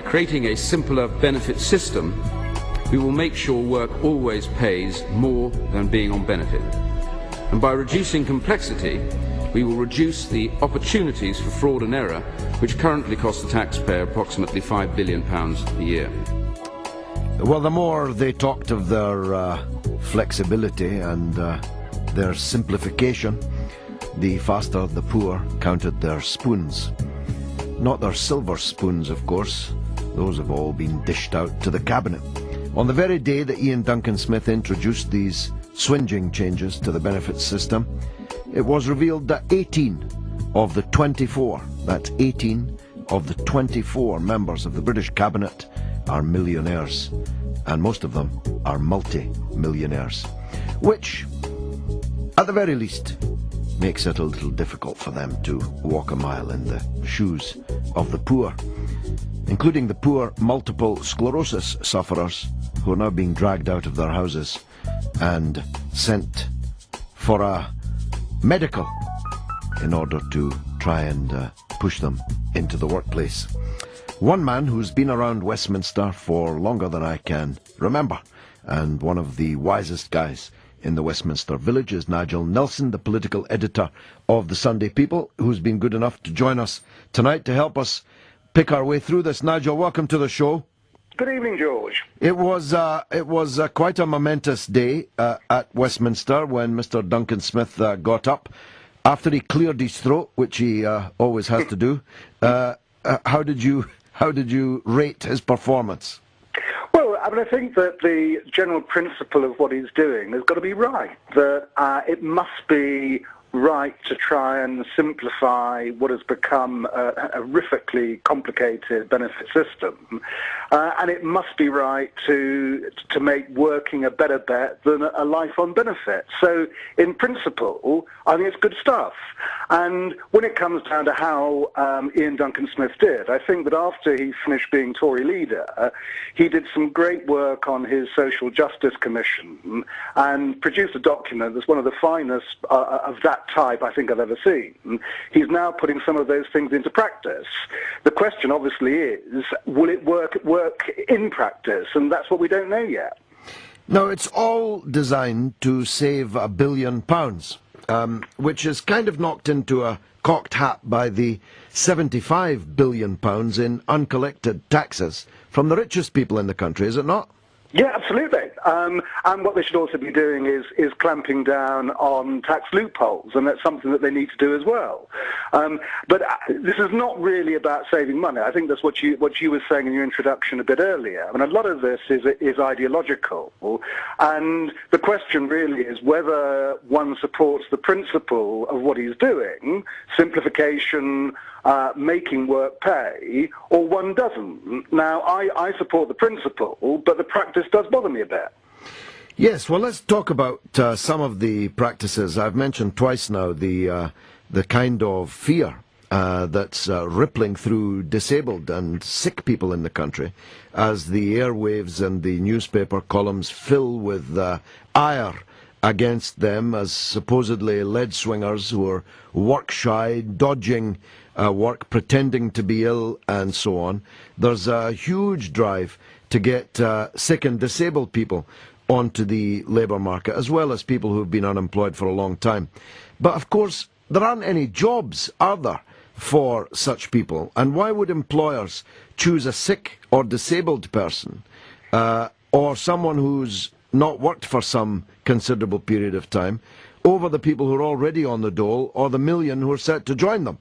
By creating a simpler benefit system, we will make sure work always pays more than being on benefit. And by reducing complexity, we will reduce the opportunities for fraud and error, which currently cost the taxpayer approximately £5 billion a year. Well, the more they talked of their flexibility and their simplification, the faster the poor counted their spoons. Not their silver spoons, of course. Those have all been dished out to the cabinet. On the very day that Ian Duncan Smith introduced these swingeing changes to the benefits system, it was revealed that 18 of the 24, that's 18 of the 24 members of the British cabinet are millionaires, and most of them are multi-millionaires, which, at the very least, makes it a little difficult for them to walk a mile in the shoes of the poor, including the poor multiple sclerosis sufferers who are now being dragged out of their houses and sent for a medical in order to try and push them into the workplace. One man who's been around Westminster for longer than I can remember, and one of the wisest guys in the Westminster Village, is Nigel Nelson, the political editor of the Sunday People, who's been good enough to join us tonight to help us pick our way through this. Nigel, welcome to the show. Good evening, George. It was quite a momentous day at Westminster when Mr. Duncan Smith got up after he cleared his throat, which he always has to do. How did you rate his performance? Well, I mean, I think that the general principle of what he's doing has got to be right. That it must be right to try and simplify what has become a horrifically complicated benefit system, and it must be right to make working a better bet than a life on benefit. So, in principle, I think it's good stuff. And when it comes down to how Ian Duncan Smith did, I think that after he finished being Tory leader, he did some great work on his Social Justice Commission and produced a document that's one of the finest of that type I think I've ever seen. He's now putting some of those things into practice. The question obviously is, will it work in practice? And that's what we don't know yet. No, it's all designed to save £1 billion, which is kind of knocked into a cocked hat by the £75 billion in uncollected taxes from the richest people in the country, is it not? Yeah, absolutely. And what they should also be doing is clamping down on tax loopholes, and that's something that they need to do as well. But this is not really about saving money. I think that's what you were saying in your introduction a bit earlier. I mean, a lot of this is ideological, and the question really is whether one supports the principle of what he's doing, simplification, making work pay, or one doesn't. Now, I support the principle, but the practice does bother me a bit. Yes, well, let's talk about some of the practices. I've mentioned twice now the kind of fear that's rippling through disabled and sick people in the country as the airwaves and the newspaper columns fill with ire against them as supposedly lead swingers who are work-shy, dodging work, pretending to be ill, and so on. There's a huge drive to get sick and disabled people onto the labour market, as well as people who've been unemployed for a long time. But of course, there aren't any jobs, are there, for such people? And why would employers choose a sick or disabled person or someone who's not worked for some considerable period of time over the people who are already on the dole or the million who are set to join them?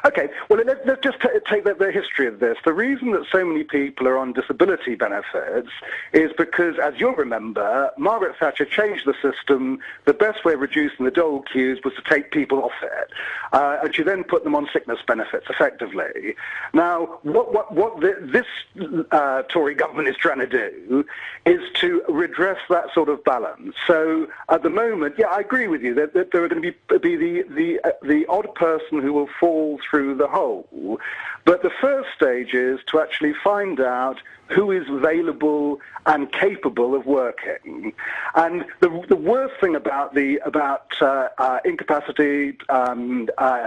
Okay, well, let's just take the history of this. The reason that so many people are on disability benefits is because, as you'll remember, Margaret Thatcher changed the system. The best way of reducing the dole queues was to take people off it, and she then put them on sickness benefits, effectively. Now, what this Tory government is trying to do is to redress that sort of balance. So, at the moment, yeah, I agree with you that there are going to be the odd person who will fall through the hole. But the first stage is to actually find out who is available and capable of working. And the worst thing about incapacity,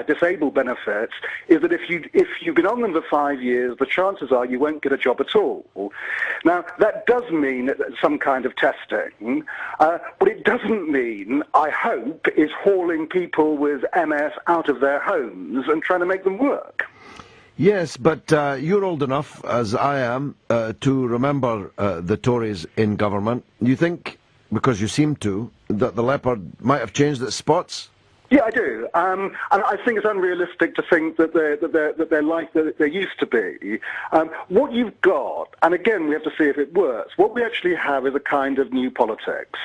disabled benefits is that if you've been on them for 5 years, the chances are you won't get a job at all. Now, that does mean some kind of testing, but it doesn't mean, I hope, is hauling people with MS out of their homes and trying to make them work. Yes, but you're old enough, as I am, to remember the Tories in government. You think, because you seem to, that the leopard might have changed its spots? Yeah, I do, and I think it's unrealistic to think that they're like they used to be. What you've got, and again we have to see if it works, what we actually have is a kind of new politics.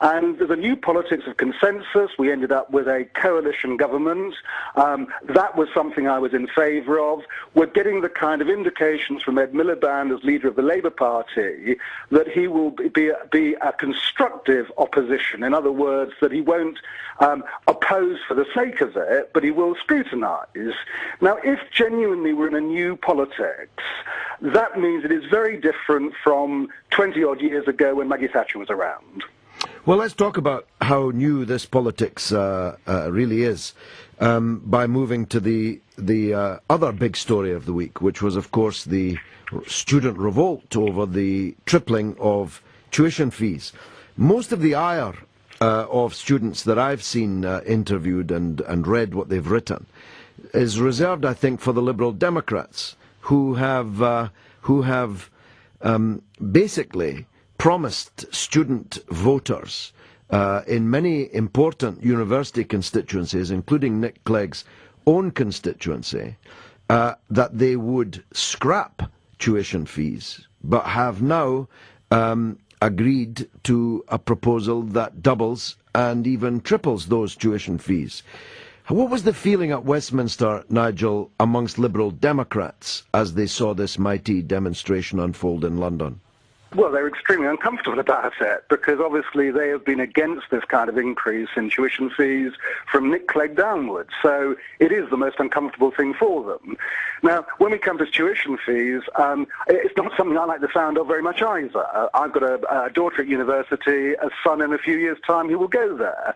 And there's a new politics of consensus. We ended up with a coalition government. That was something I was in favour of. We're getting the kind of indications from Ed Miliband as leader of the Labour Party that he will be a constructive opposition. In other words, that he won't oppose for the sake of it, but he will scrutinise. Now, if genuinely we're in a new politics, that means it is very different from 20-odd years ago when Maggie Thatcher was around. Well, let's talk about how new this politics really is by moving to the other big story of the week, which was, of course, the student revolt over the tripling of tuition fees. Most of the ire of students that I've seen interviewed and read what they've written is reserved, I think, for the Liberal Democrats, who have basically promised student voters in many important university constituencies, including Nick Clegg's own constituency, that they would scrap tuition fees, but have now agreed to a proposal that doubles and even triples those tuition fees. What was the feeling at Westminster, Nigel, amongst Liberal Democrats as they saw this mighty demonstration unfold in London? Well, they're extremely uncomfortable about it because obviously they have been against this kind of increase in tuition fees from Nick Clegg downwards. So it is the most uncomfortable thing for them. Now, when we come to tuition fees, it's not something I like the sound of very much either. I've got a daughter at university, a son in a few years' time who will go there.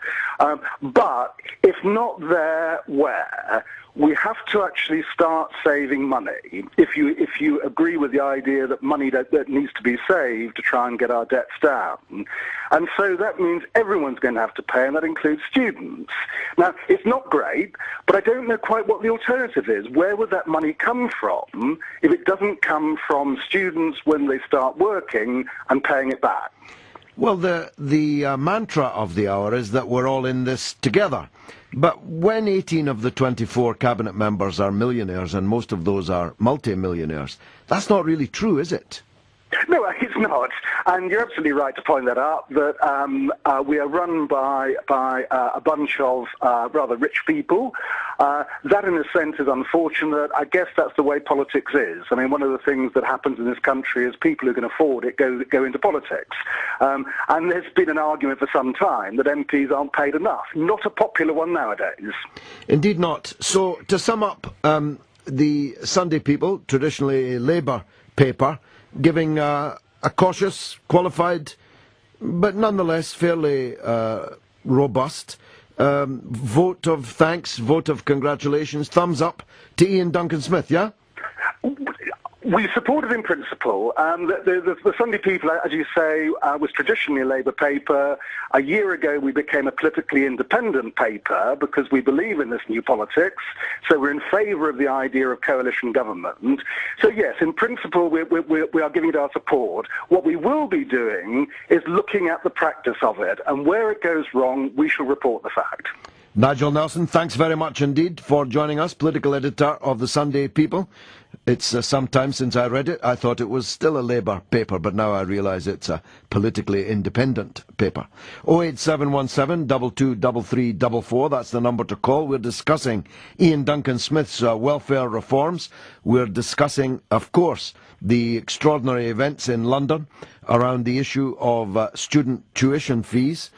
But if not there, where? We have to actually start saving money if you agree with the idea that money that needs to be saved to try and get our debts down. And so that means everyone's going to have to pay, and that includes students. Now, it's not great, but I don't know quite what the alternative is. Where would that money come from if it doesn't come from students when they start working and paying it back? Well, the mantra of the hour is that we're all in this together. But when 18 of the 24 cabinet members are millionaires, and most of those are multi-millionaires, that's not really true, is it? No, it's not. And you're absolutely right to point that out, that we are run by a bunch of rather rich people. That, in a sense, is unfortunate. I guess that's the way politics is. I mean, one of the things that happens in this country is people who can afford it go into politics. And there's been an argument for some time that MPs aren't paid enough. Not a popular one nowadays. Indeed not. So, to sum up, the Sunday People, traditionally a Labour paper, giving a cautious, qualified, but nonetheless fairly robust vote of thanks, vote of congratulations, thumbs up to Ian Duncan Smith, yeah? We support it in principle. The Sunday People, as you say, was traditionally a Labour paper. A year ago, we became a politically independent paper because we believe in this new politics. So we're in favour of the idea of coalition government. So yes, in principle, we are giving it our support. What we will be doing is looking at the practice of it. And where it goes wrong, we shall report the fact. Nigel Nelson, thanks very much indeed for joining us, political editor of the Sunday People. It's some time since I read it. I thought it was still a Labour paper, but now I realise it's a politically independent paper. 08717 223344, that's the number to call. We're discussing Ian Duncan Smith's welfare reforms. We're discussing, of course, the extraordinary events in London around the issue of student tuition fees.